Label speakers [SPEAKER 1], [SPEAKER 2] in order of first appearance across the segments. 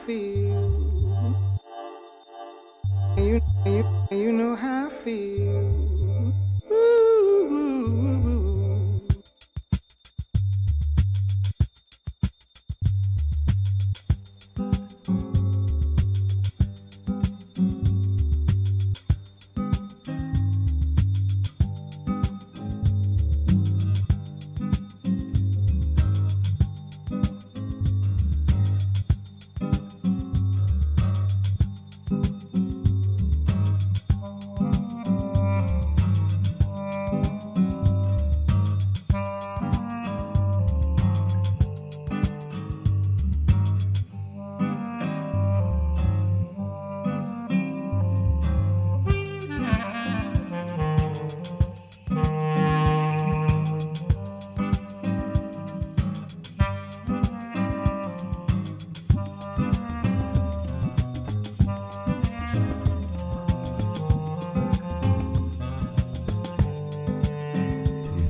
[SPEAKER 1] feel. You know how I feel. Ooh, ooh, ooh.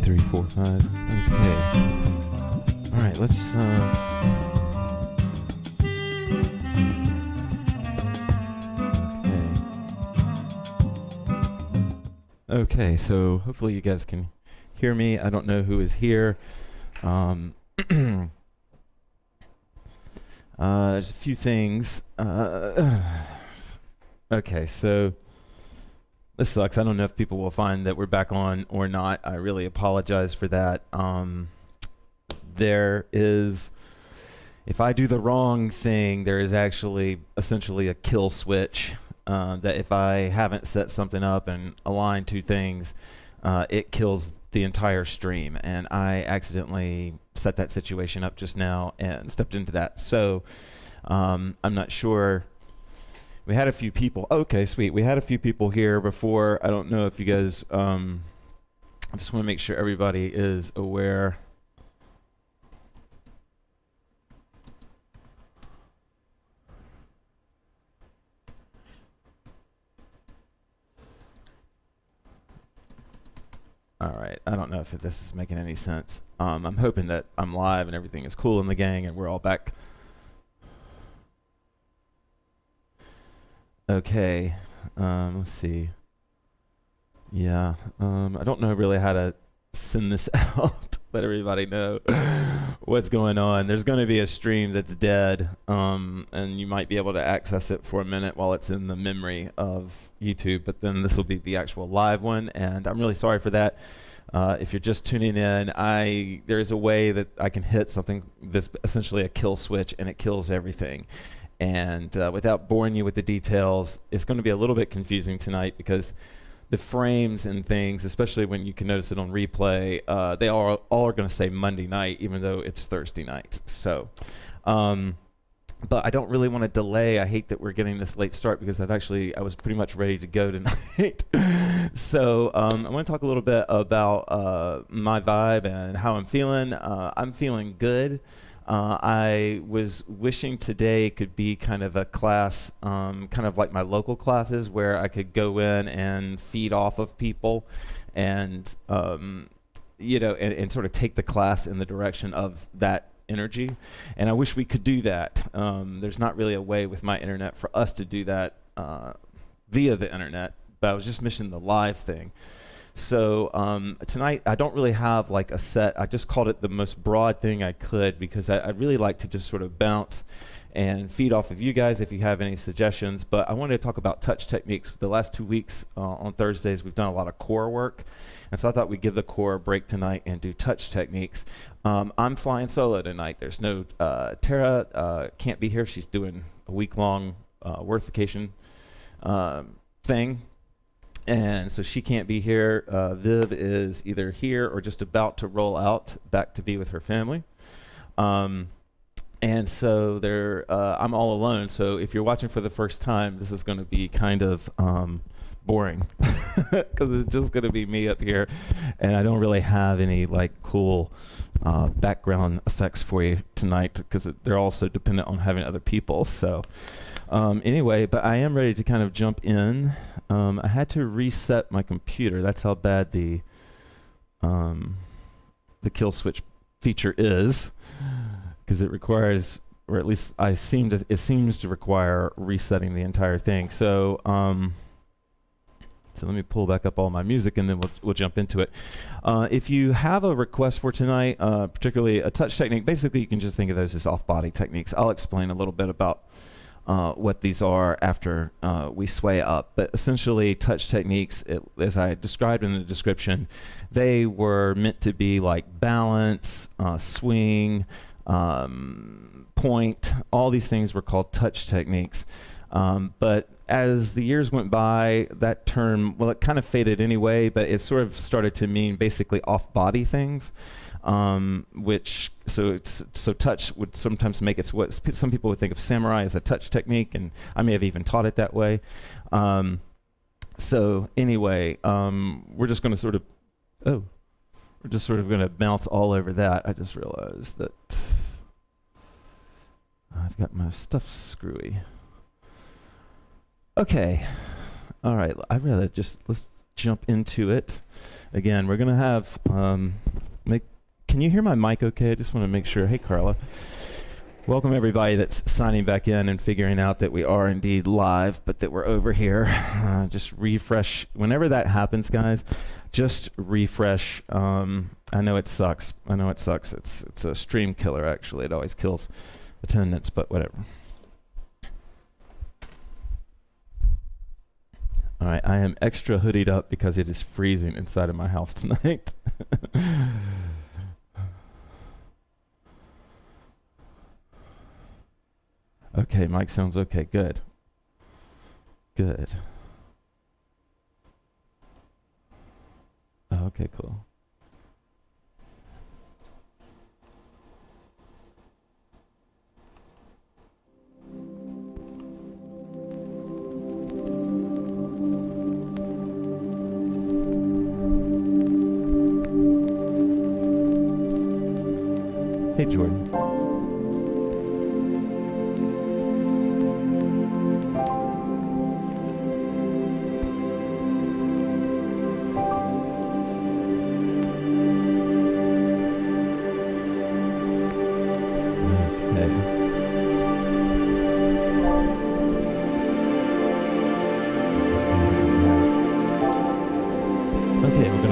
[SPEAKER 2] Three, four, five. Okay. All right, let's Okay, so hopefully you guys can hear me. I don't know who is here. There's a few things. Okay, so this sucks. I don't know if people will find that we're back on or not. I really apologize for that. There is, if I do the wrong thing, there is actually essentially a kill switch. That if I haven't set something up and aligned two things, it kills the entire stream. And I accidentally set that situation up just now and stepped into that. So I'm not sure. We had a few people. Okay, sweet. We had a few people here before. I don't know if you guys, I just want to make sure everybody is aware. All right, I don't know if this is making any sense. I'm hoping that I'm live and everything is cool in the gang and we're all back. Okay, let's see. Yeah, I don't know really how to send this out, let everybody know what's going on. There's going to be a stream that's dead, and you might be able to access it for a minute while it's in the memory of YouTube, but then this will be the actual live one, and I'm really sorry for that. If you're just tuning in, there's a way that I can hit something that's essentially a kill switch, and it kills everything. And without boring you with the details, it's going to be a little bit confusing tonight because the frames and things, especially when you can notice it on replay, they all are going to say Monday night, even though it's Thursday night. So, but I don't really want to delay. I hate that we're getting this late start because I was pretty much ready to go tonight. So I want to talk a little bit about my vibe and how I'm feeling. I'm feeling good. I was wishing today could be kind of a class, kind of like my local classes where I could go in and feed off of people and, and sort of take the class in the direction of that energy. And I wish we could do that. There's not really a way with my internet for us to do that via the internet, but I was just missing the live thing. So tonight I don't really have like a set. I just called it the most broad thing I could because I'd really like to just sort of bounce and feed off of you guys if you have any suggestions. But I wanted to talk about touch techniques. The last 2 weeks on Thursdays we've done a lot of core work, and so I thought we'd give the core a break tonight and do touch techniques. I'm flying solo tonight. There's no Tara can't be here. She's doing a week-long workification thing. And so she can't be here. Viv is either here or just about to roll out back to be with her family. And so I'm all alone. So if you're watching for the first time, this is going to be kind of boring because it's just going to be me up here. And I don't really have any like cool background effects for you tonight because they're also dependent on having other people. So anyway, but I am ready to kind of jump in. I had to reset my computer. That's how bad the kill switch feature is, because it requires or at least it seems to require resetting the entire thing. So so let me pull back up all my music and then we'll jump into it. If you have a request for tonight, particularly a touch technique, basically you can just think of those as off-body techniques. I'll explain a little bit about what these are after we sway up. But essentially, touch techniques, as I described in the description, they were meant to be like balance, swing, point. All these things were called touch techniques. But as the years went by, that term, well, it kind of faded anyway, but it sort of started to mean basically off-body things. So touch would sometimes make it what some people would think of samurai as a touch technique, and I may have even taught it that way. So anyway, we're just going to going to bounce all over that. I just realized that I've got my stuff screwy. Okay, all right. Let's jump into it. Again, we're going to have Can you hear my mic okay? I just want to make sure. Hey, Carla. Welcome, everybody that's signing back in and figuring out that we are indeed live, but that we're over here. Just refresh. Whenever that happens, guys, just refresh. I know it sucks. It's a stream killer, actually. It always kills attendance, but whatever. All right, I am extra hoodied up because it is freezing inside of my house tonight. Okay, mic sounds okay. Good. Oh, okay, cool. Hey, Jordan.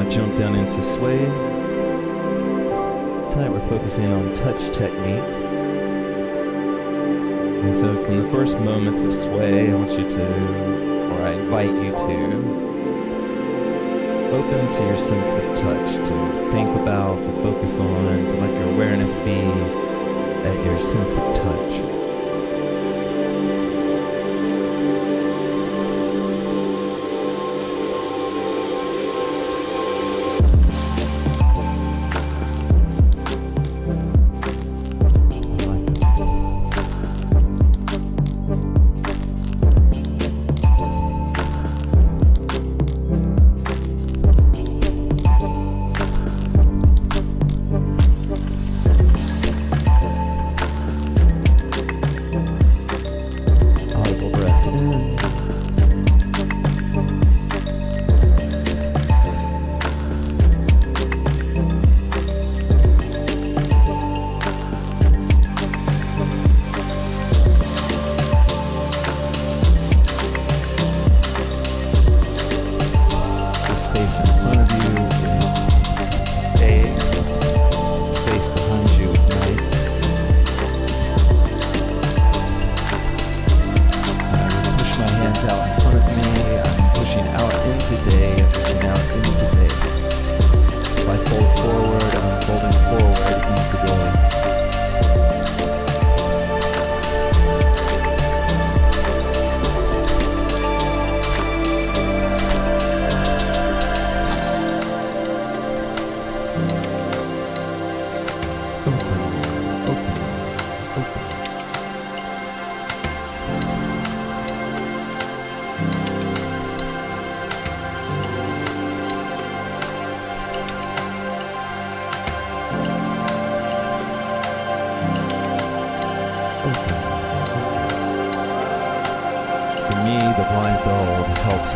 [SPEAKER 2] Jump down into sway. Tonight we're focusing on touch techniques. And so from the first moments of sway, I invite you to open to your sense of touch, to think about, to focus on, to let your awareness be at your sense of touch.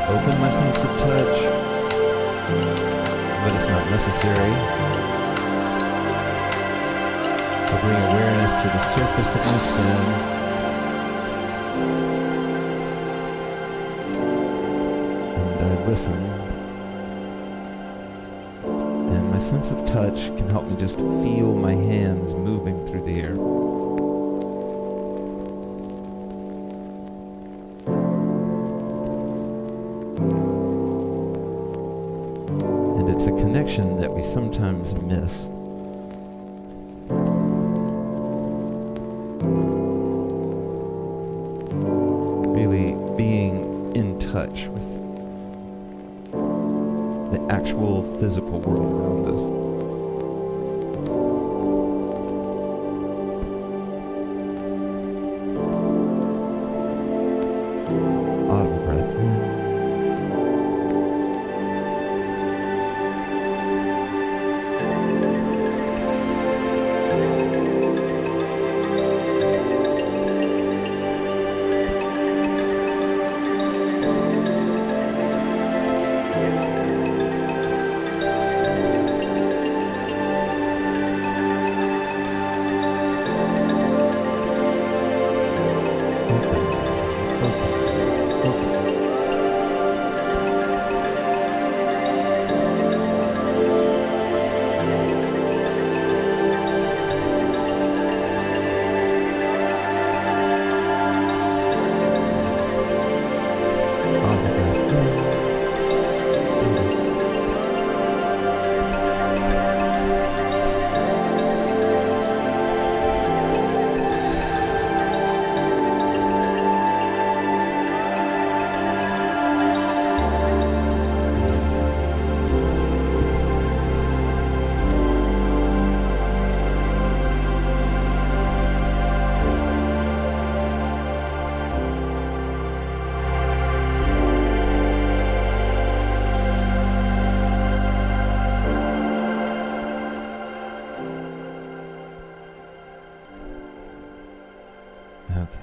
[SPEAKER 2] Open my sense of touch, but it's not necessary. I bring awareness to the surface of my skin. And I listen. And my sense of touch can help me just feel my hands moving through the air. And it's a connection that we sometimes miss. Really being in touch with the actual physical world around us. Audible breath in.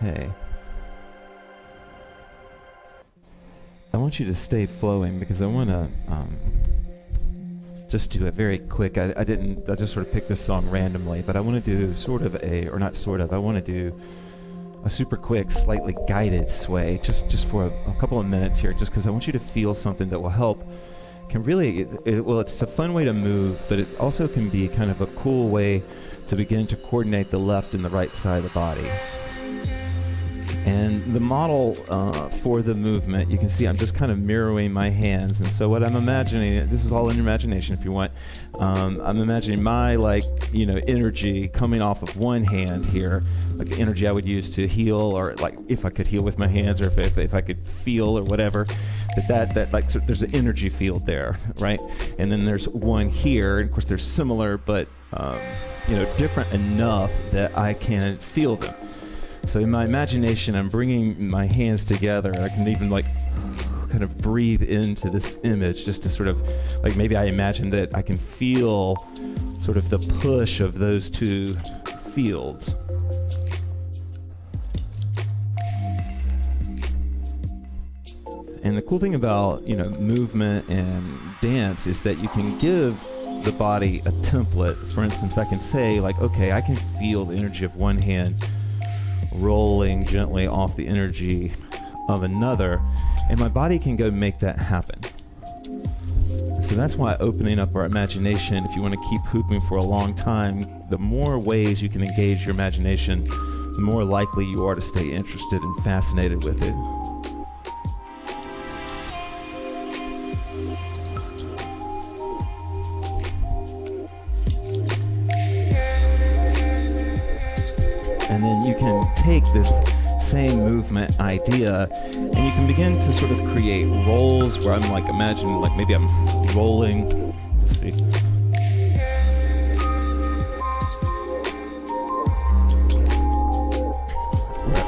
[SPEAKER 2] Okay. I want you to stay flowing because I want to just do a very quick, I just sort of picked this song randomly, but I want to do I want to do a super quick, slightly guided sway just for a couple of minutes here, just because I want you to feel something that will help. Can really, it's a fun way to move, but it also can be kind of a cool way to begin to coordinate the left and the right side of the body. And the model for the movement, you can see I'm just kind of mirroring my hands. And so what I'm imagining, this is all in your imagination if you want, I'm imagining my energy coming off of one hand here, like the energy I would use to heal, or like if I could heal with my hands, or if I could feel or whatever, so there's an energy field there, right? And then there's one here, and of course they're similar, but different enough that I can feel them. So in my imagination, I'm bringing my hands together. I can even kind of breathe into this image just to sort of, maybe I imagine that I can feel sort of the push of those two fields. And the cool thing about, movement and dance is that you can give the body a template. For instance, I can say okay, I can feel the energy of one hand rolling gently off the energy of another, and my body can go make that happen. So that's why opening up our imagination, if you want to keep hooping for a long time, the more ways you can engage your imagination, the more likely you are to stay interested and fascinated with it. And then you can take this same movement idea and you can begin to sort of create rolls where I'm imagining maybe I'm rolling. Let's see. Where,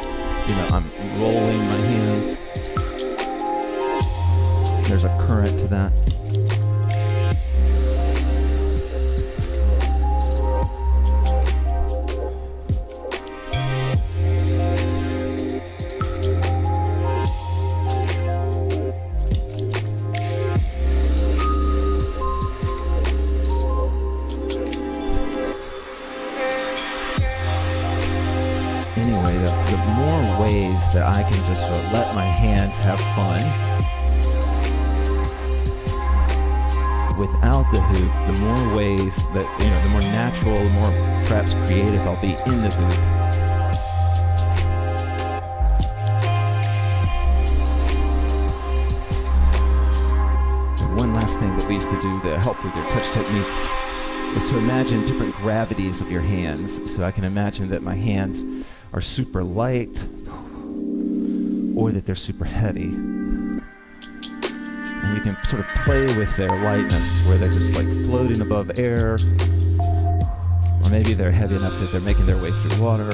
[SPEAKER 2] I'm rolling my hands. There's a current to that. ways that I can just sort of let my hands have fun without the hoop, the more ways that, the more natural, the more perhaps creative I'll be in the hoop. And one last thing that we used to do to help with your touch technique is to imagine different gravities of your hands. So I can imagine that my hands are super light or that they're super heavy. And you can sort of play with their lightness where they're just like floating above air, or maybe they're heavy enough that they're making their way through water.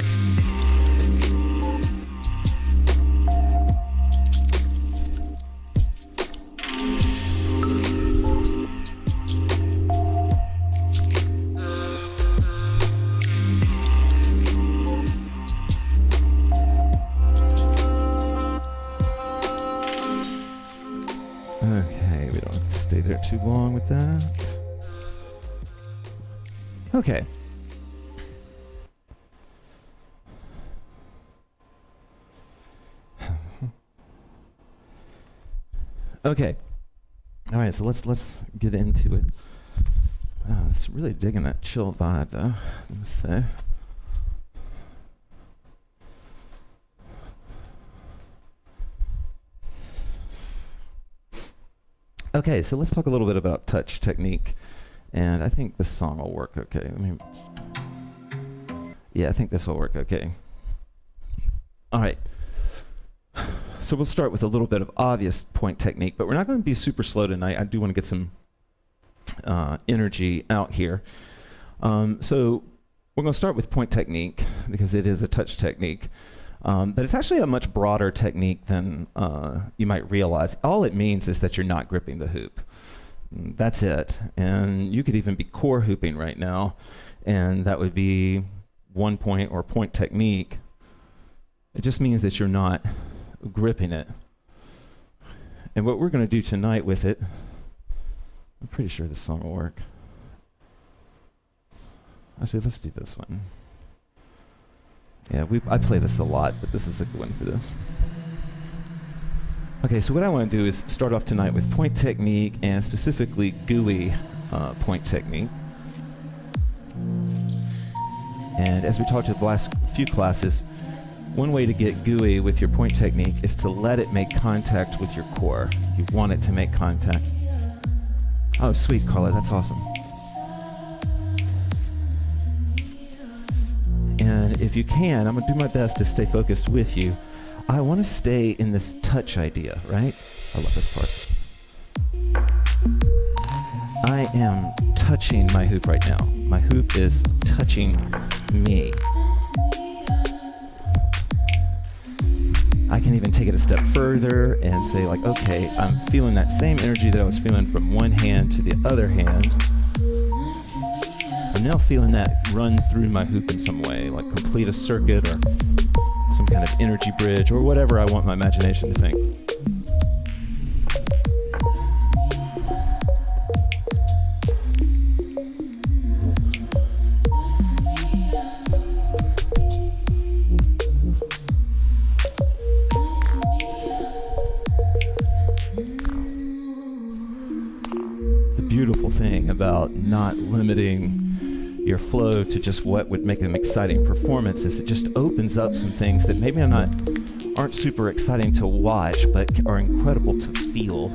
[SPEAKER 2] Okay, we don't have to stay there too long with that. Okay. Okay. All right, so let's get into it. Wow, it's really digging that chill vibe, though, I must say. Okay, so let's talk a little bit about touch technique, and I think this song will work okay. Yeah, I think this will work okay. All right, so we'll start with a little bit of obvious point technique, but we're not going to be super slow tonight. I do want to get some energy out here. So we're going to start with point technique because it is a touch technique. But it's actually a much broader technique than you might realize. All it means is that you're not gripping the hoop. That's it. And you could even be core hooping right now, and that would be one point or point technique. It just means that you're not gripping it. And what we're going to do tonight with it, I'm pretty sure this song will work. Actually, let's do this one. Yeah, I play this a lot, but this is a good one for this. Okay, so what I want to do is start off tonight with point technique, and specifically GUI point technique. And as we talked about the last few classes, one way to get GUI with your point technique is to let it make contact with your core. You want it to make contact. Oh, sweet, Carla, that's awesome. And if you can, I'm going to do my best to stay focused with you. I want to stay in this touch idea, right? I love this part. I am touching my hoop right now. My hoop is touching me. I can even take it a step further and say, like, okay, I'm feeling that same energy that I was feeling from one hand to the other hand. I'm now feeling that run through my hoop in some way, like complete a circuit or some kind of energy bridge or whatever I want my imagination to think. The beautiful thing about not limiting your flow to just what would make an exciting performance is it just opens up some things that maybe aren't super exciting to watch, but are incredible to feel.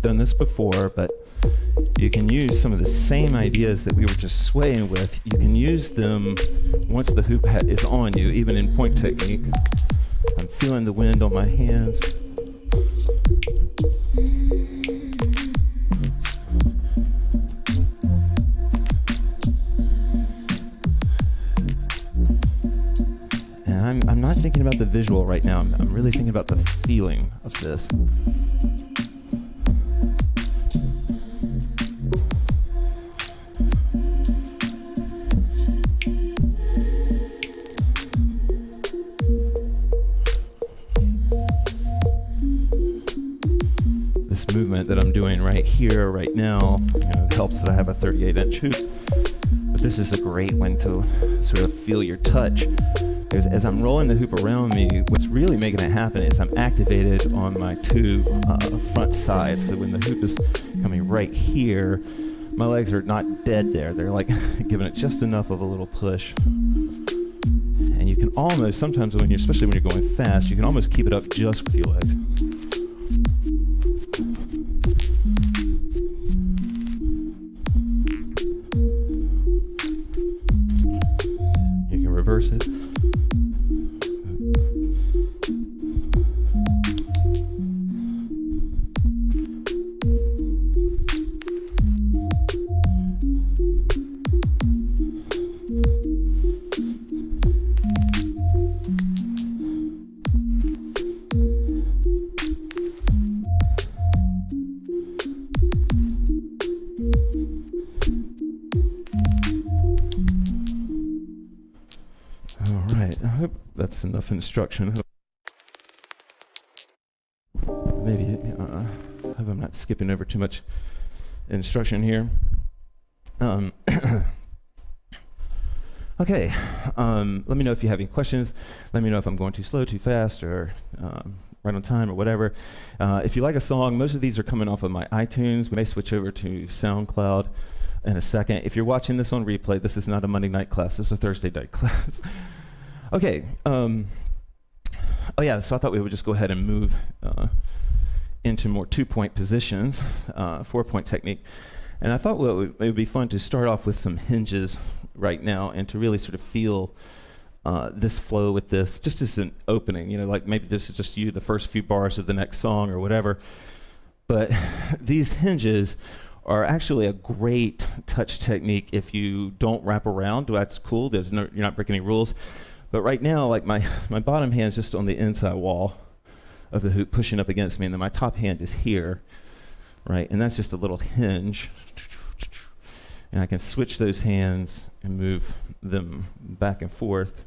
[SPEAKER 2] Done this before, but you can use some of the same ideas that we were just swaying with. You can use them once the hoop is on you, even in point technique. I'm feeling the wind on my hands. And I'm not thinking about the visual right now. I'm really thinking about the feeling of this. This movement that I'm doing right here, right now, it helps that I have a 38-inch hoop. But this is a great one to sort of feel your touch. Because as I'm rolling the hoop around me, what's really making it happen is I'm activated on my two front sides. So when the hoop is coming right here, my legs are not dead there. They're like giving it just enough of a little push. And you can almost, sometimes when you're, especially when you're going fast, you can almost keep it up just with your legs. You can reverse it. That's enough instruction. Maybe, hope I'm not skipping over too much instruction here. Okay, let me know if you have any questions. Let me know if I'm going too slow, too fast, or right on time, or whatever. If you like a song, most of these are coming off of my iTunes. We may switch over to SoundCloud in a second. If you're watching this on replay, this is not a Monday night class. This is a Thursday night class. Okay. Oh yeah. So I thought we would just go ahead and move into more 2-point positions, 4-point technique. And I thought it would be fun to start off with some hinges right now, and to really sort of feel this flow with this, just as an opening. You know, like maybe this is just the first few bars of the next song or whatever. But these hinges are actually a great touch technique if you don't wrap around. That's cool. You're not breaking any rules. But right now, like my bottom hand's just on the inside wall of the hoop, pushing up against me, and then my top hand is here, right? And that's just a little hinge. And I can switch those hands and move them back and forth.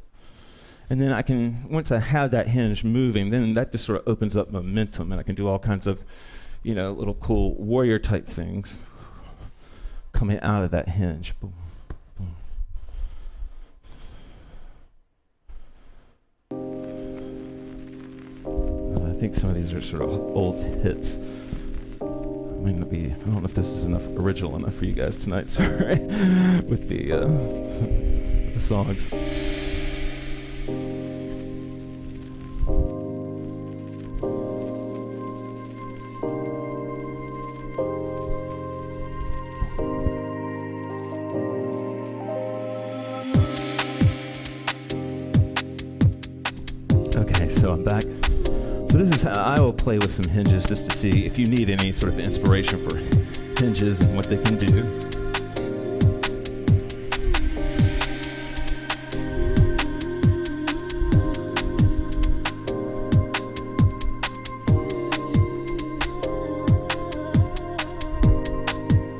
[SPEAKER 2] And then I can, once I have that hinge moving, then that just sort of opens up momentum, and I can do all kinds of, little cool warrior type things coming out of that hinge. Boom. I think some of these are sort of old hits. I don't know if this is original enough for you guys tonight, sorry, with the songs. Okay, so I'm back. So this is how I will play with some hinges, just to see if you need any sort of inspiration for hinges and what they can do.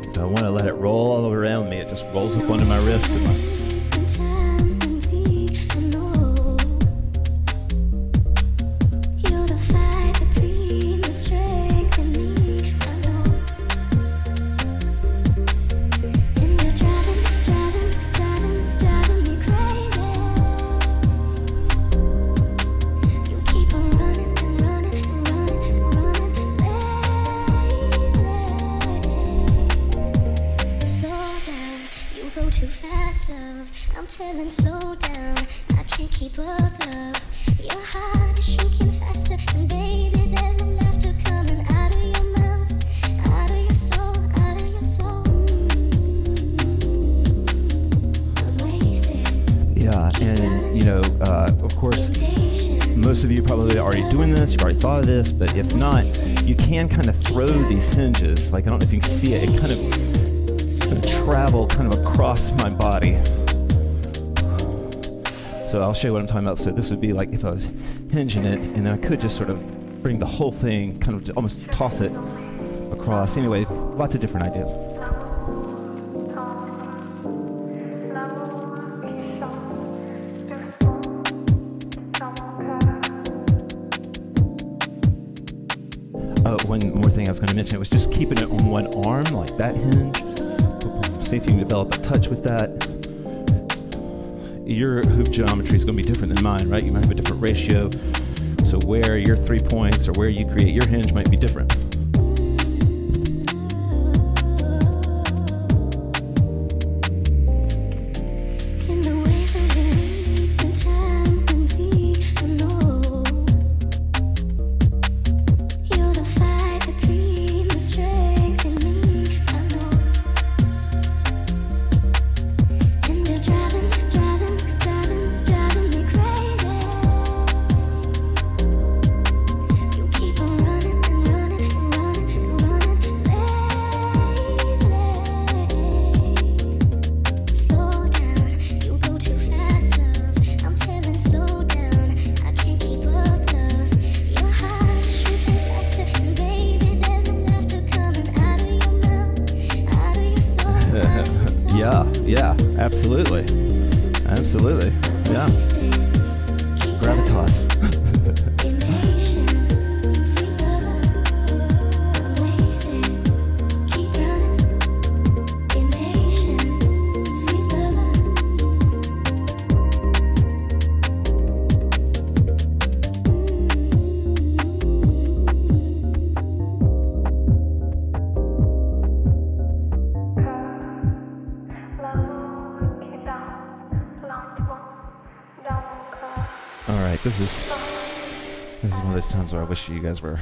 [SPEAKER 2] If I want to let it roll all around me, it just rolls up onto my wrist and my most of you probably already doing this, you've already thought of this, but if not, you can kind of throw these hinges, like I don't know if you can see it, it kind of travel kind of across my body. So I'll show you what I'm talking about. So this would be like if I was hinging it, and then I could just sort of bring the whole thing, kind of almost toss it across. Anyway, lots of different ideas. One more thing I was going to mention was just keeping it on one arm, like that hinge. See if you can develop a touch with that. Your hoop geometry is going to be different than mine, right? You might have a different ratio. So where your 3 points or where you create your hinge might be different. Yeah, absolutely. Absolutely. Yeah. Gravitas. This is one of those times where I wish you guys were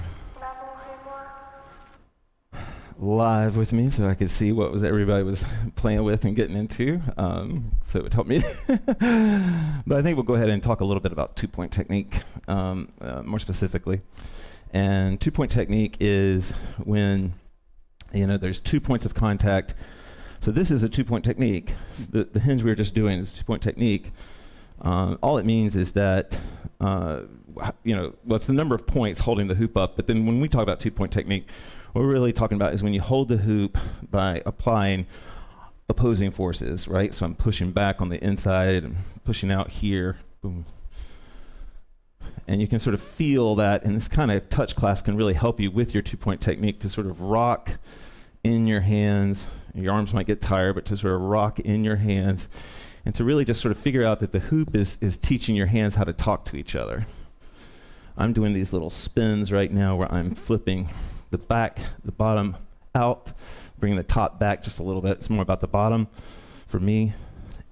[SPEAKER 2] live with me so I could see what everybody was playing with and getting into. So it would help me. But I think we'll go ahead and talk a little bit about two-point technique, more specifically. And two-point technique is when there's 2 points of contact. So this is a two-point technique. The hinge we were just doing is a two-point technique. All it means is that, it's the number of points holding the hoop up. But then when we talk about two-point technique, what we're really talking about is when you hold the hoop by applying opposing forces, right? So I'm pushing back on the inside and pushing out here. Boom. And you can sort of feel that, and this kind of touch class can really help you with your two-point technique to sort of rock in your hands. Your arms might get tired, but to sort of rock in your hands and to really just sort of figure out that the hoop is teaching your hands how to talk to each other. I'm doing these little spins right now where I'm flipping the bottom out, bringing the top back just a little bit. It's more about the bottom for me,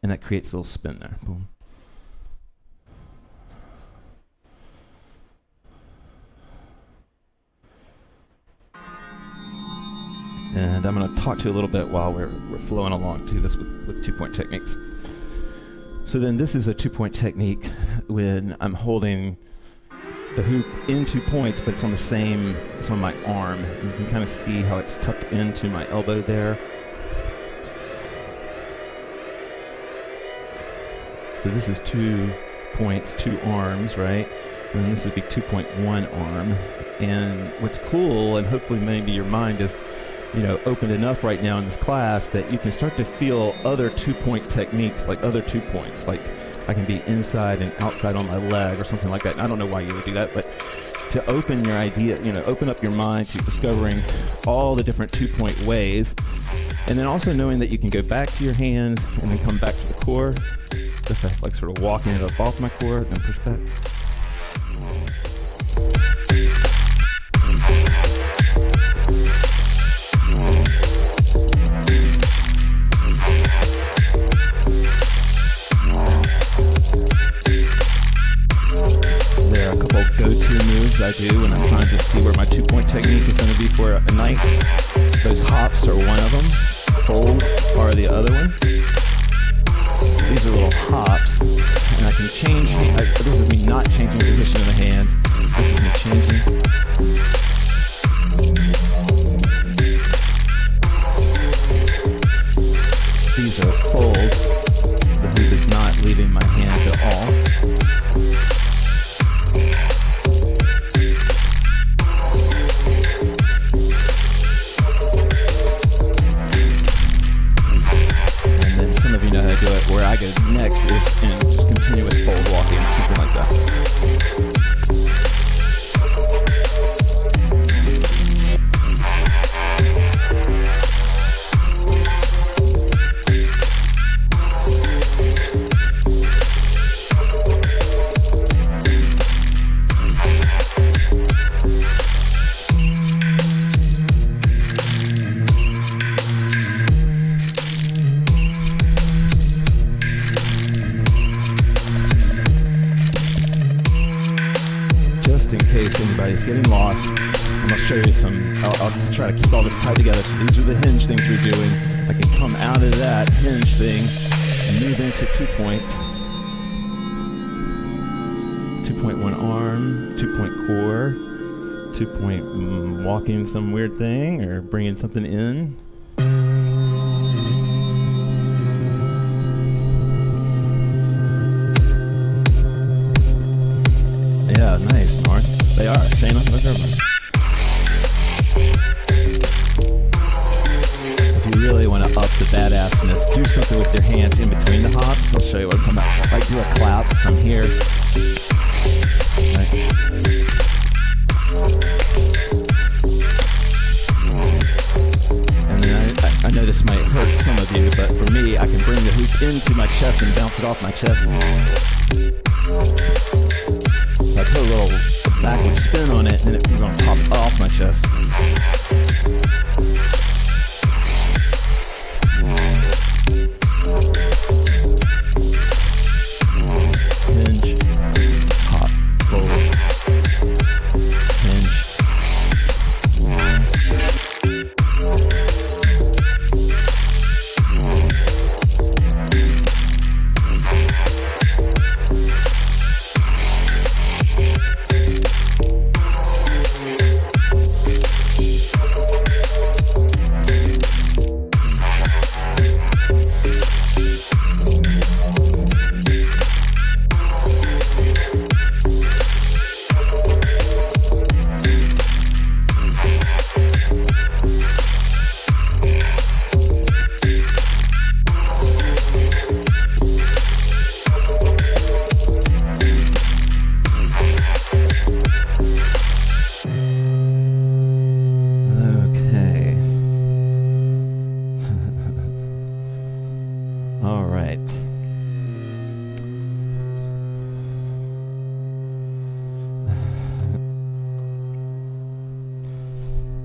[SPEAKER 2] and that creates a little spin there. Boom. And I'm going to talk to you a little bit while we're flowing along to this with two-point techniques. So then this is a two-point technique when I'm holding the hoop in 2 points, but it's on my arm. And you can kind of see how it's tucked into my elbow there. So this is 2 points, 2 arms, right? And then this would be 2.1 arm. And what's cool, and hopefully maybe your mind is opened enough right now in this class that you can start to feel other two-point techniques, like other 2 points. Like I can be inside and outside on my leg or something like that. And I don't know why you would do that, but to open your idea, open up your mind to discovering all the different 2-point ways. And then also knowing that you can go back to your hands and then come back to the core. Just like sort of walking it up off my core and then push back. There are a couple of go-to moves I do when I'm trying to see where my two-point technique is going to be for a night. Those hops are one of them. Folds are the other one. These are little hops, and I can change. This is me not changing position of the hands. This is me changing. These are folds. The hoop is not leaving my hands at all. I'm gonna show you some, I'll try to keep all this tied together. So these are the hinge things we're doing. I can come out of that hinge thing and move into 2-point arm, 2-point core, 2-point walking some weird thing or bringing something in. Yeah, nice, Mark. They are. Shayna, look over. If you really want to up the badassness, do something with your hands in between the hops. I'll show you what I'm talking about. Like do a clap, so I'm here. Right. And then I know this might hurt some of you, but for me, I can bring the hoop into my chest and bounce it off my chest. I put a little backward spin on it, and then it's going to pop off my chest. Hinge, hop, roll, hinge.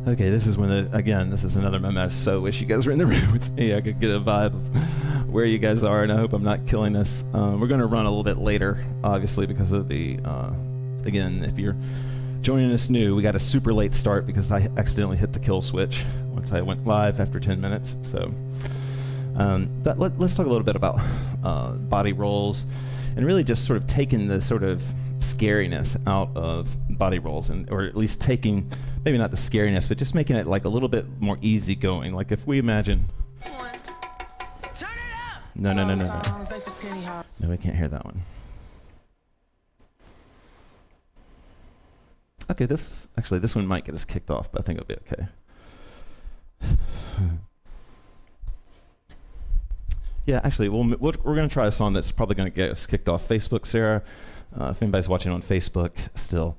[SPEAKER 2] Okay, this is when, again, this is another meme. I so wish you guys were in the room with me. I could get a vibe of where you guys are, and I hope I'm not killing us. We're going to run a little bit later, obviously, because of the, again, if you're joining us new, we got a super late start because I accidentally hit the kill switch once I went live after 10 minutes. So, but let's talk a little bit about body rolls and really just sort of taking the sort of scariness out of body rolls, or at least taking, maybe not the scariness, but just making it like a little bit more easygoing. Like if we imagine, no, we can't hear that one. Okay, this one might get us kicked off, but I think it'll be okay. Yeah, actually, we're going to try a song that's probably going to get us kicked off. Facebook, Sarah, if anybody's watching on Facebook still.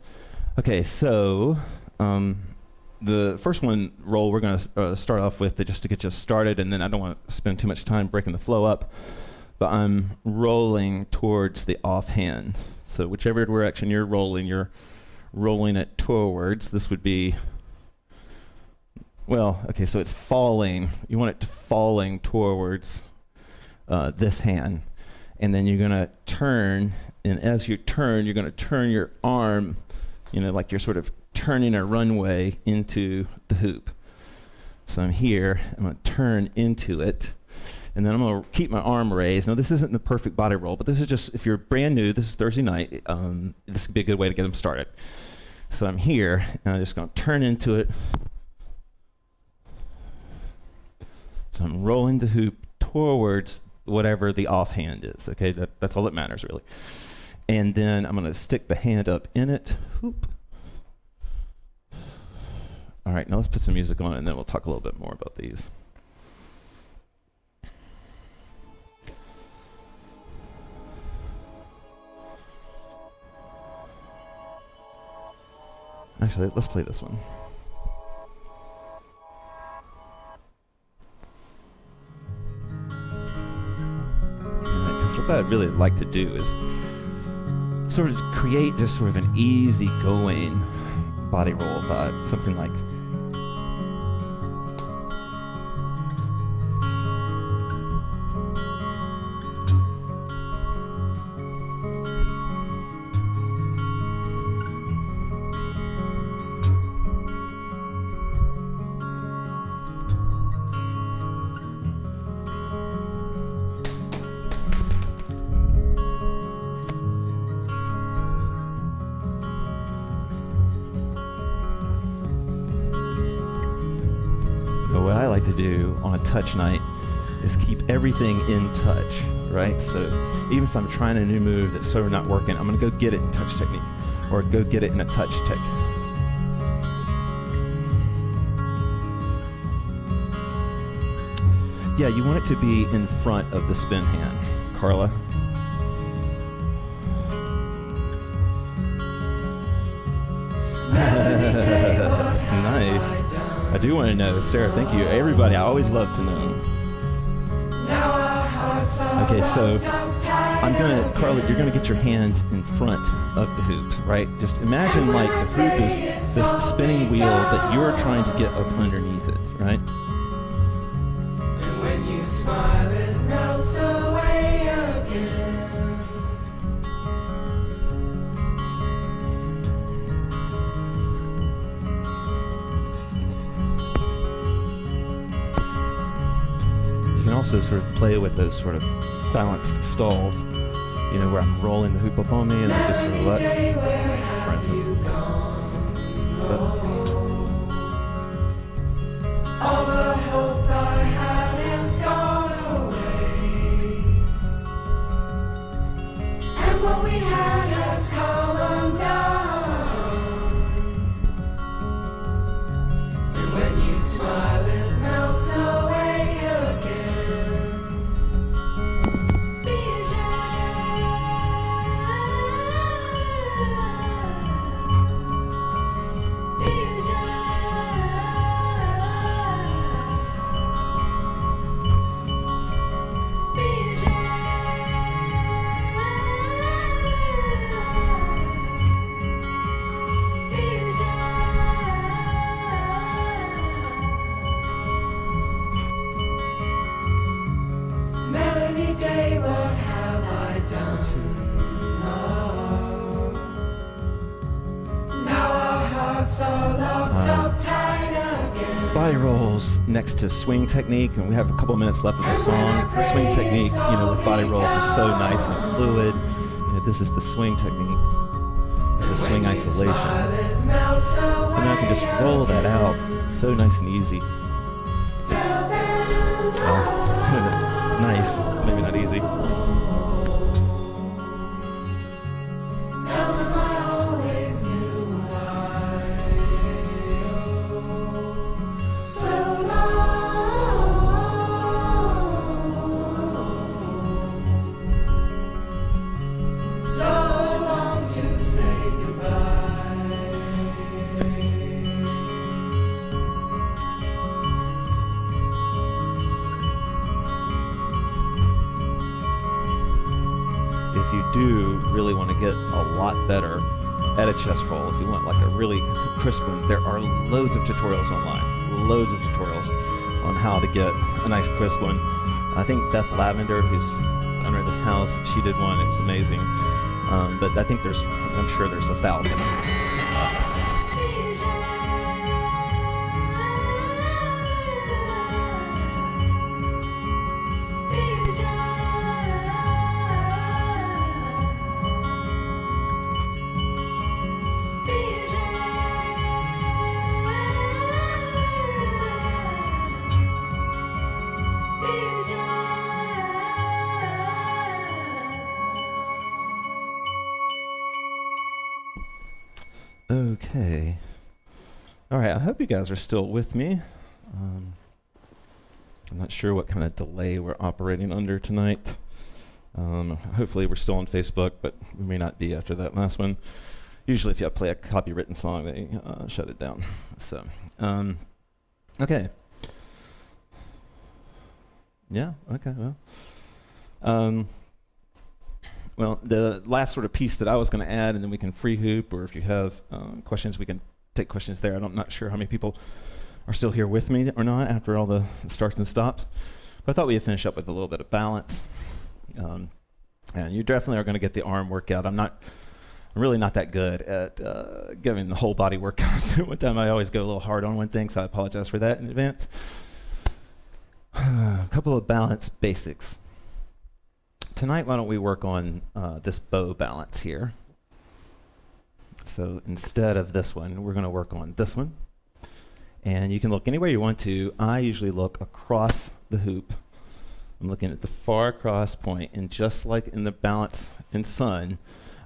[SPEAKER 2] Okay, so the first one roll we're going to start off with just to get you started, and then I don't want to spend too much time breaking the flow up, but I'm rolling towards the offhand. So whichever direction you're rolling it towards. This would be, well, okay, so it's falling. You want it to falling towards this hand, and then you're going to turn, and as you turn, you're going to turn your arm, like you're sort of turning a runway into the hoop. So I'm here, I'm going to turn into it, and then I'm going to keep my arm raised. Now, this isn't the perfect body roll, but this is just, if you're brand new, this is Thursday night, this would be a good way to get them started. So I'm here, and I'm just going to turn into it. So I'm rolling the hoop towards whatever the offhand is, okay? That's all that matters, really. And then I'm going to stick the hand up in it. Hoop. All right, now let's put some music on, and then we'll talk a little bit more about these. Actually, let's play this one. What I'd really like to do is sort of create just sort of an easy-going body roll vibe, something like like to do on a touch night is keep everything in touch, right? So even if I'm trying a new move that's sort of not working, I'm going to go get it in touch technique or go get it in a touch technique. Yeah, you want it to be in front of the spin hand, Carla. Nice. I do want to know, Sarah, thank you. Everybody, I always love to know. Okay, so Carla, you're gonna get your hand in front of the hoop, right? Just imagine like the hoop is this spinning wheel that you're trying to get up underneath it, right?
[SPEAKER 3] And when you smile, it melts away again.
[SPEAKER 2] You can also sort of play with those sort of balanced stalls, you know, where I'm rolling the hoop up on me and then just sort of let, for instance.
[SPEAKER 3] All the hope I had is gone away, and what we had has come undone. And when you smile, it melts away again. Day, what have I done? Oh, now our hearts are locked up tight again.
[SPEAKER 2] Body rolls next to swing technique, and we have a couple minutes left of the song. The swing technique, you know, with body rolls is so nice and fluid. You know, this is the swing technique. It's a swing isolation. And then I can just roll that out so nice and easy. Nice, maybe not easy.
[SPEAKER 3] Tell them I always knew why. So long to say goodbye.
[SPEAKER 2] If you do really want to get a lot better at a chest roll, if you want like a really crisp one, there are loads of tutorials online. Loads of tutorials on how to get a nice crisp one. I think Beth Lavender, who's the owner of this house, she did one. It's amazing. But I think I'm sure there's 1,000. Okay. All right, I hope you guys are still with me. I'm not sure what kind of delay we're operating under tonight. Hopefully we're still on Facebook, but we may not be after that last one. Usually if you play a copywritten song, they shut it down. So, okay. Yeah, okay, well, the last sort of piece that I was going to add, and then we can free hoop, or if you have questions, we can take questions there. I'm not sure how many people are still here with me or not after all the starts and stops. But I thought we'd finish up with a little bit of balance. And you definitely are going to get the arm workout. I'm really not that good at giving the whole body workouts at one time. I always go a little hard on one thing, so I apologize for that in advance. A couple of balance basics. Tonight, why don't we work on this bow balance here. So instead of this one, we're going to work on this one. And you can look anywhere you want to. I usually look across the hoop. I'm looking at the far across point, and just like in the balance in sun,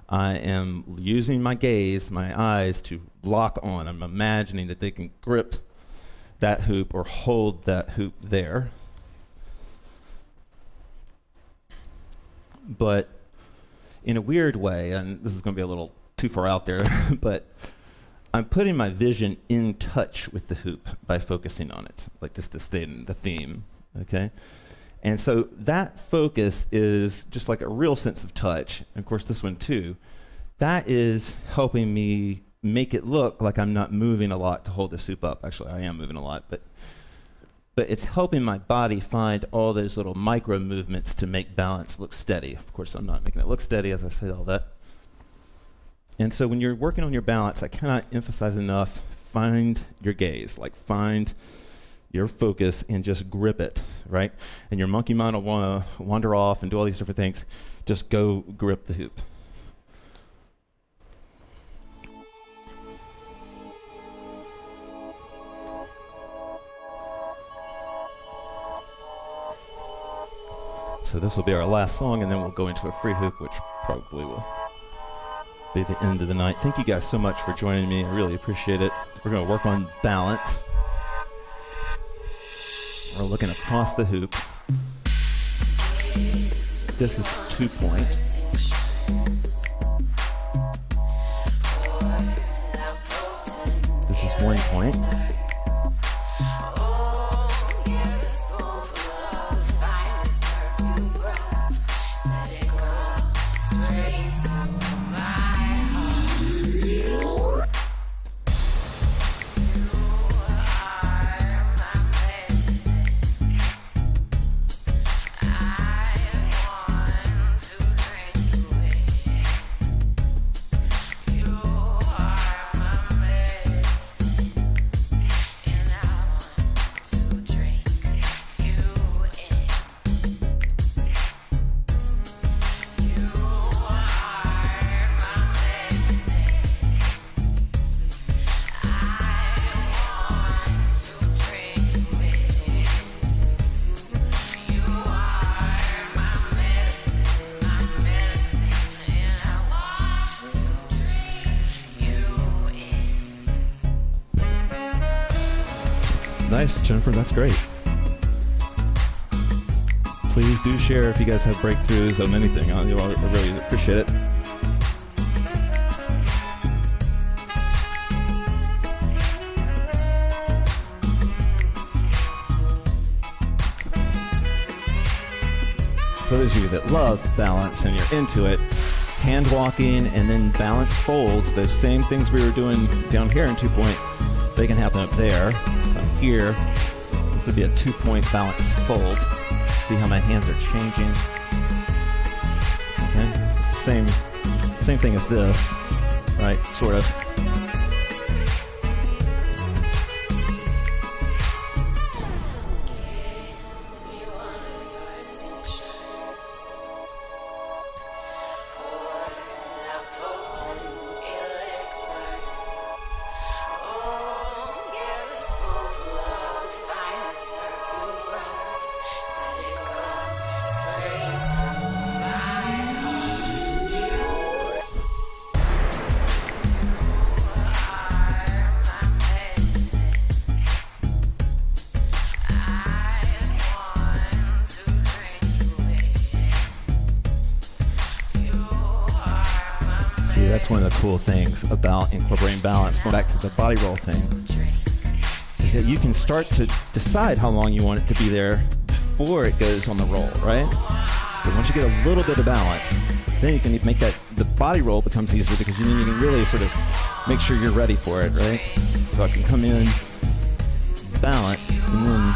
[SPEAKER 2] I am using my gaze, my eyes, to lock on. I'm imagining that they can grip that hoop or hold that hoop there. But in a weird way, and this is going to be a little too far out there, but I'm putting my vision in touch with the hoop by focusing on it, like just to stay in the theme, okay? And so that focus is just like a real sense of touch. And of course, this one too. That is helping me make it look like I'm not moving a lot to hold this hoop up. Actually, I am moving a lot, but it's helping my body find all those little micro movements to make balance look steady. Of course, I'm not making it look steady as I say all that. And so when you're working on your balance, I cannot emphasize enough, find your gaze, like find your focus and just grip it, right? And your monkey mind will want to wander off and do all these different things. Just go grip the hoop. So this will be our last song, and then we'll go into a free hoop, which probably will be the end of the night. Thank you guys so much for joining me. I really appreciate it. We're going to work on balance. We're looking across the hoop. This is 2-point. This is 1 point. Nice, Jennifer, that's great. Please do share if you guys have breakthroughs on anything. I really appreciate it. For those of you that love balance and you're into it, hand walking and then balance folds, those same things we were doing down here in 2-point, they can happen up there. So I'm here. This would be a 2-point balance fold. See how my hands are changing. Okay. Same thing as this, right? Sort of. That's one of the cool things about incorporating balance. Going back to the body roll thing, is that you can start to decide how long you want it to be there before it goes on the roll, right? But once you get a little bit of balance, then you can make that, the body roll becomes easier because you can really sort of make sure you're ready for it, right? So I can come in, balance, and then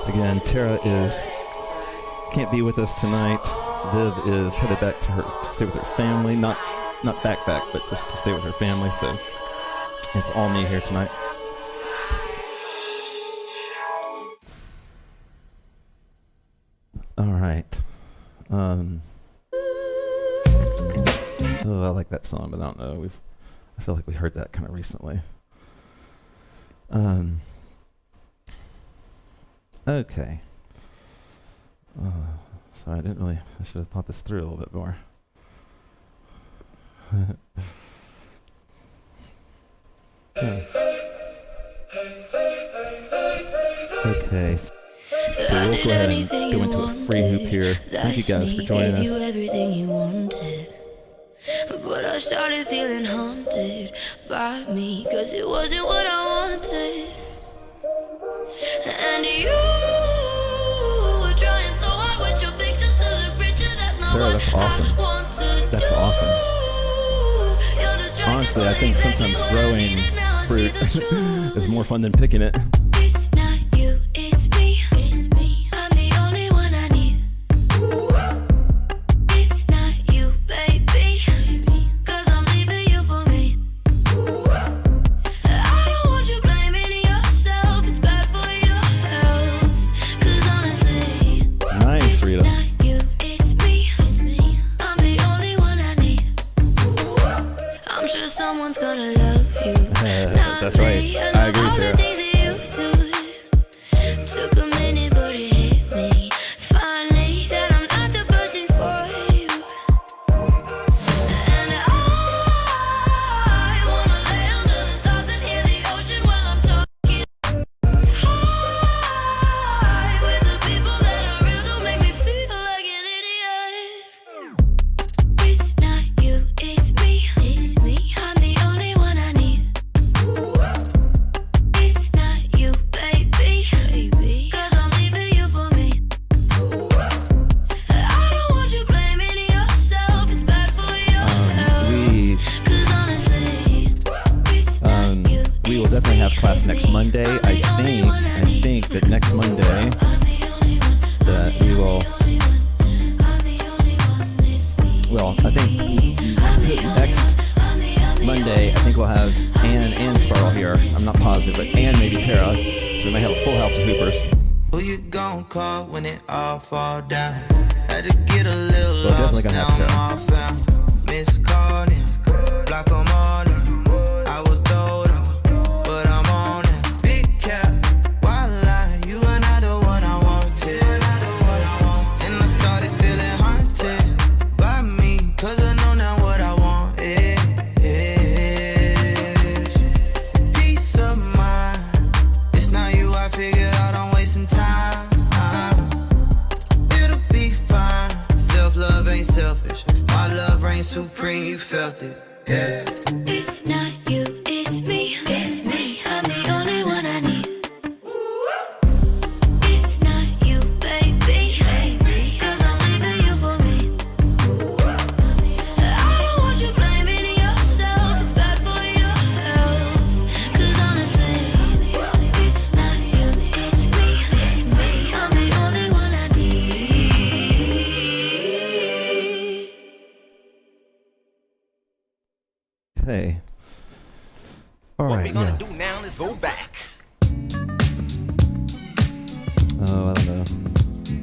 [SPEAKER 2] Again, Tara can't be with us tonight. Viv is headed back to stay with her family. Not back, but just to stay with her family. So it's all me here tonight. All right. Oh, I like that song, but I don't know. I feel like we heard that kind of recently. Okay. Sorry, I should have thought this through a little bit more. Okay. So we'll go ahead and go into a free hoop here. Thank you guys for joining us.
[SPEAKER 4] Everything you wanted. But I started feeling haunted by me, 'cause it wasn't what I wanted. And you were trying so hard with your pictures to look richer. That's not
[SPEAKER 2] Sarah,
[SPEAKER 4] what
[SPEAKER 2] that's awesome.
[SPEAKER 4] I want to
[SPEAKER 2] That's
[SPEAKER 4] do.
[SPEAKER 2] awesome.
[SPEAKER 4] Your distractions
[SPEAKER 2] Honestly, I
[SPEAKER 4] were
[SPEAKER 2] think
[SPEAKER 4] exactly
[SPEAKER 2] sometimes
[SPEAKER 4] what I
[SPEAKER 2] growing
[SPEAKER 4] needed. Now I see
[SPEAKER 2] fruit
[SPEAKER 4] the truth.
[SPEAKER 2] is more fun than picking it.
[SPEAKER 4] It's not you, it's me. It's me. I'm the only one I need. It's not you, baby. 'Cause I'm leaving you for me. I don't want you blaming yourself. It's bad for your health. 'Cause honestly,
[SPEAKER 2] Nice, Rita.
[SPEAKER 4] it's not you, it's me. It's me. I'm the only one I need. I'm sure someone's gonna love you.
[SPEAKER 2] That's right. I agree, Sarah.
[SPEAKER 4] Took a minute, but it hit me. Finally, that I'm not the person for you. And I wanna lay under the stars and hear the ocean while I'm talking. High with the people that are real, don't make me feel like an idiot. It's not you, it's me. It's me. I'm the only one I need. It's not you, baby. 'Cause I'm leaving you for me. I don't want you blaming yourself. It's bad for your health. 'Cause honestly, it's not you.
[SPEAKER 2] We will definitely have class next Monday. I think that next Monday that we will. Well, I think next Monday, I think we'll have Ann and Sparrow here. I'm not positive, but Ann, maybe Tara. So we may have a full house of hoopers.
[SPEAKER 3] Who you gon' call when it all fall down? Had to get a little
[SPEAKER 2] Well, definitely
[SPEAKER 3] lost
[SPEAKER 2] gonna
[SPEAKER 3] down
[SPEAKER 2] have
[SPEAKER 3] my fam. Miss Corners, block 'em all in. I was told 'em, but I'm on it. Big cap, why lie? You are not the one I wanted. And I started feeling haunted by me, 'cause I know now what I want is peace of mind. It's not you, I figured out I'm wasting time. It'll be fine. Self-love ain't selfish. My love reigns supreme, you felt it. Yeah.
[SPEAKER 4] It's not you, it's me. It's me. I'm the only one I need. It's not you, baby. 'Cause I'm leaving you for me. I don't want you blaming yourself. It's bad for your health. 'Cause honestly, it's not you, it's me. It's me. I'm the only one I need.
[SPEAKER 2] Hey. All
[SPEAKER 5] What
[SPEAKER 2] right.
[SPEAKER 5] we gonna
[SPEAKER 2] Yeah.
[SPEAKER 5] do now is go back.
[SPEAKER 2] Oh, I don't know.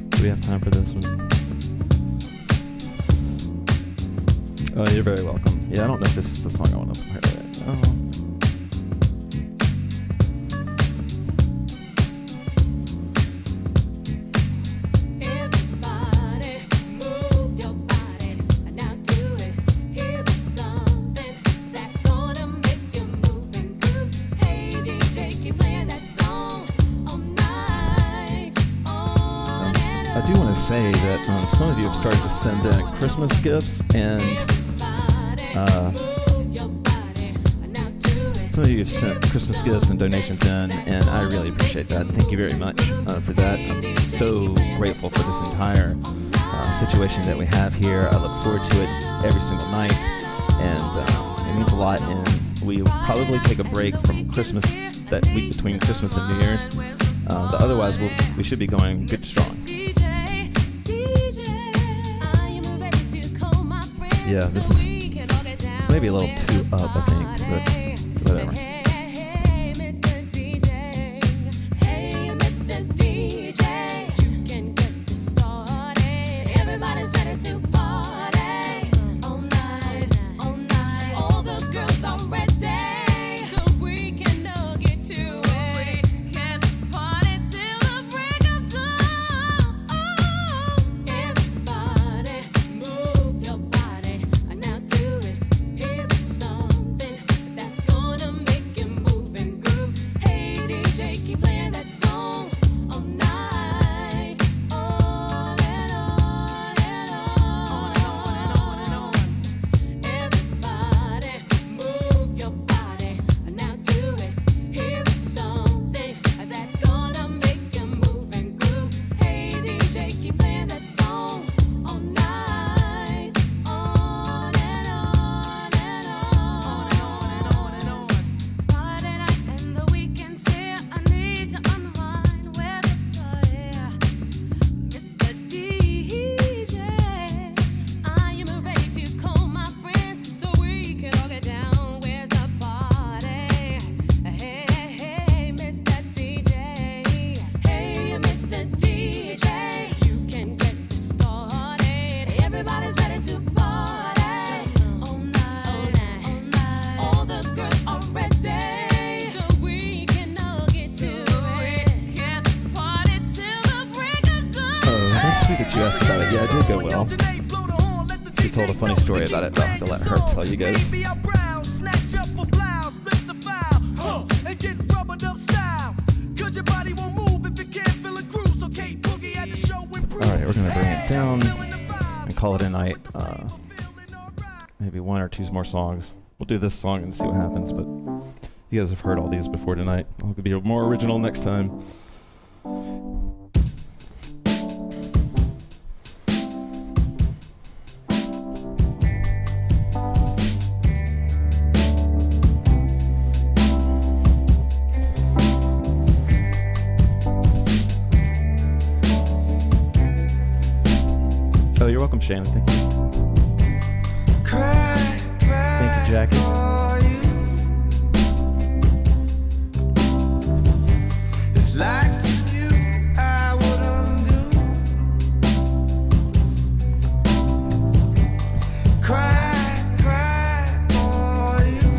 [SPEAKER 2] Do we have time for this one? Oh, you're very welcome. Yeah, I don't know if this is the song I want to play right now.
[SPEAKER 6] Everybody, move your body. Now do it. Here is something that's gonna make you move and groove. Hey DJ, keep playing that song all night, on and
[SPEAKER 2] I do want to say that some of you have started to send in Christmas gifts, and some of you have sent Christmas gifts and donations in, and I really appreciate that. Thank you very much for that. I'm so grateful for this entire situation that we have here. I look forward to it every single night, and it means a lot. And we will probably take a break from Christmas, that week between Christmas and New Year's, But otherwise, we should be going good strong. Yeah, this is maybe a little too up, I think, but whatever. You asked about it. Yeah, it did go well. She told a funny story about it, but I'll have to let her tell you guys. Alright, we're going to bring it down and call it a night. Maybe one or two more songs. We'll do this song and see what happens, but you guys have heard all these before tonight. I'll be more original next time. Oh, you're welcome, Shannon. Thank you. Thank you, Jackie.
[SPEAKER 3] It's like you, I wouldn't do. Cry, cry for you.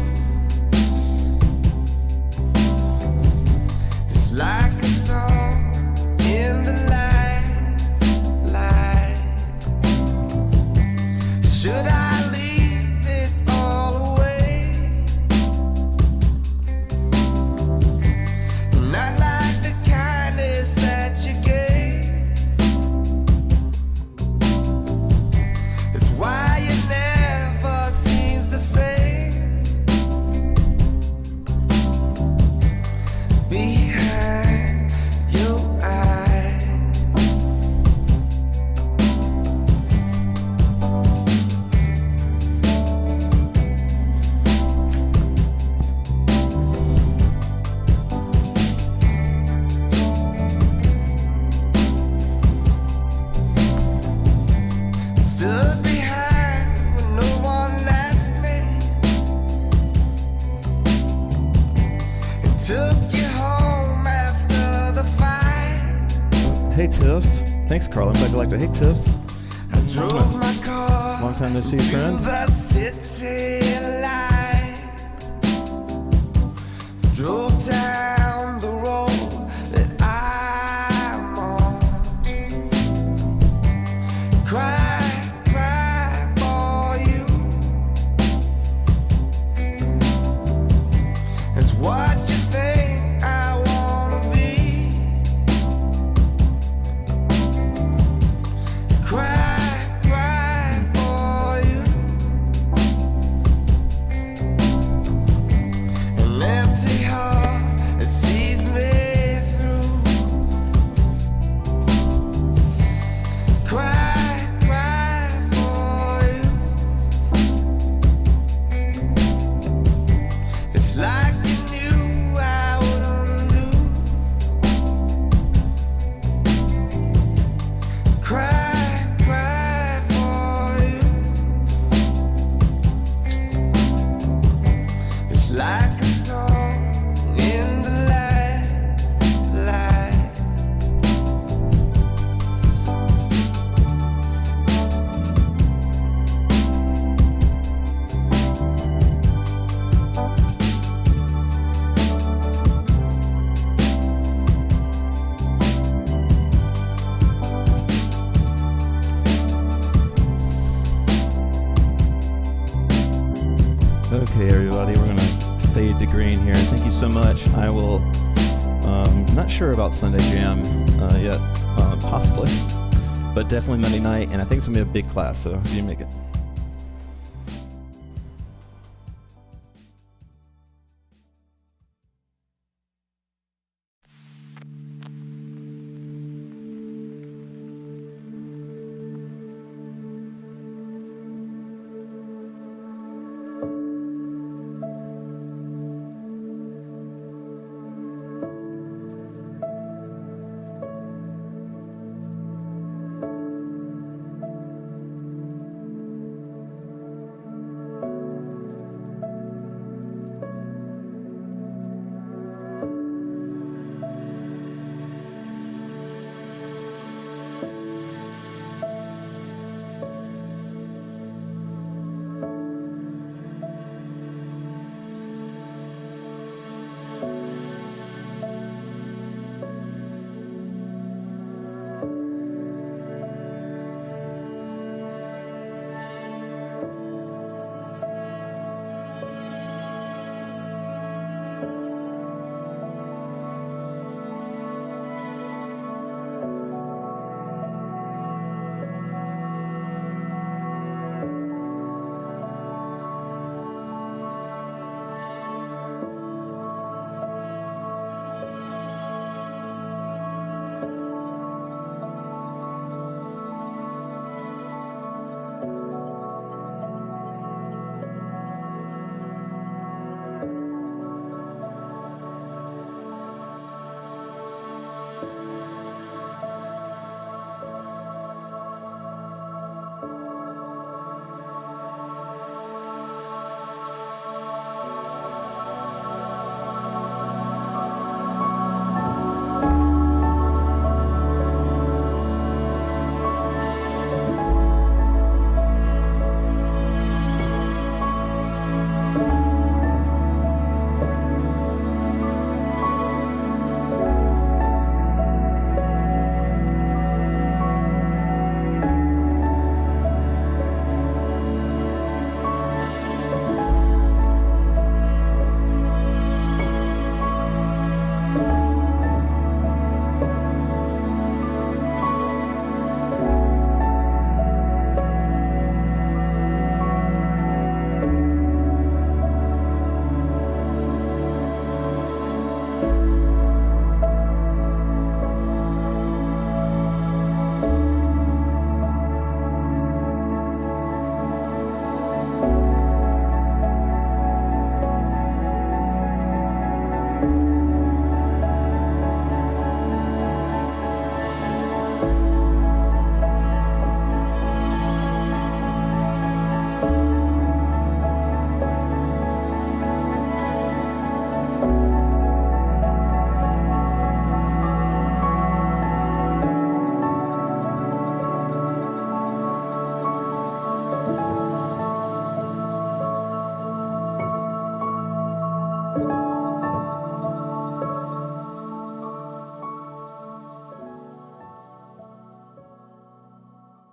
[SPEAKER 3] It's like a song in the last light. Should I leave it all away? Not like the kindness that you gave. It's why it never seems the same. Behind your eyes. Stood behind when no one asked me, and took you home after the fight.
[SPEAKER 2] Hey, Tiff. Thanks, Carl. I'm glad you liked it. Hey, Tiffs.
[SPEAKER 3] I drove my car
[SPEAKER 2] Long time no see,
[SPEAKER 3] to
[SPEAKER 2] friend.
[SPEAKER 3] the city light. Drove down the road that I'm on. Cry, cry for you. It's what you think I wanna be. Cry, cry for you.
[SPEAKER 2] Okay, everybody, we're gonna fade to green here. Thank you so much. I will. Not sure about Sunday Jam yet, possibly, but definitely Monday night, and I think it's gonna be a big class. So you make it.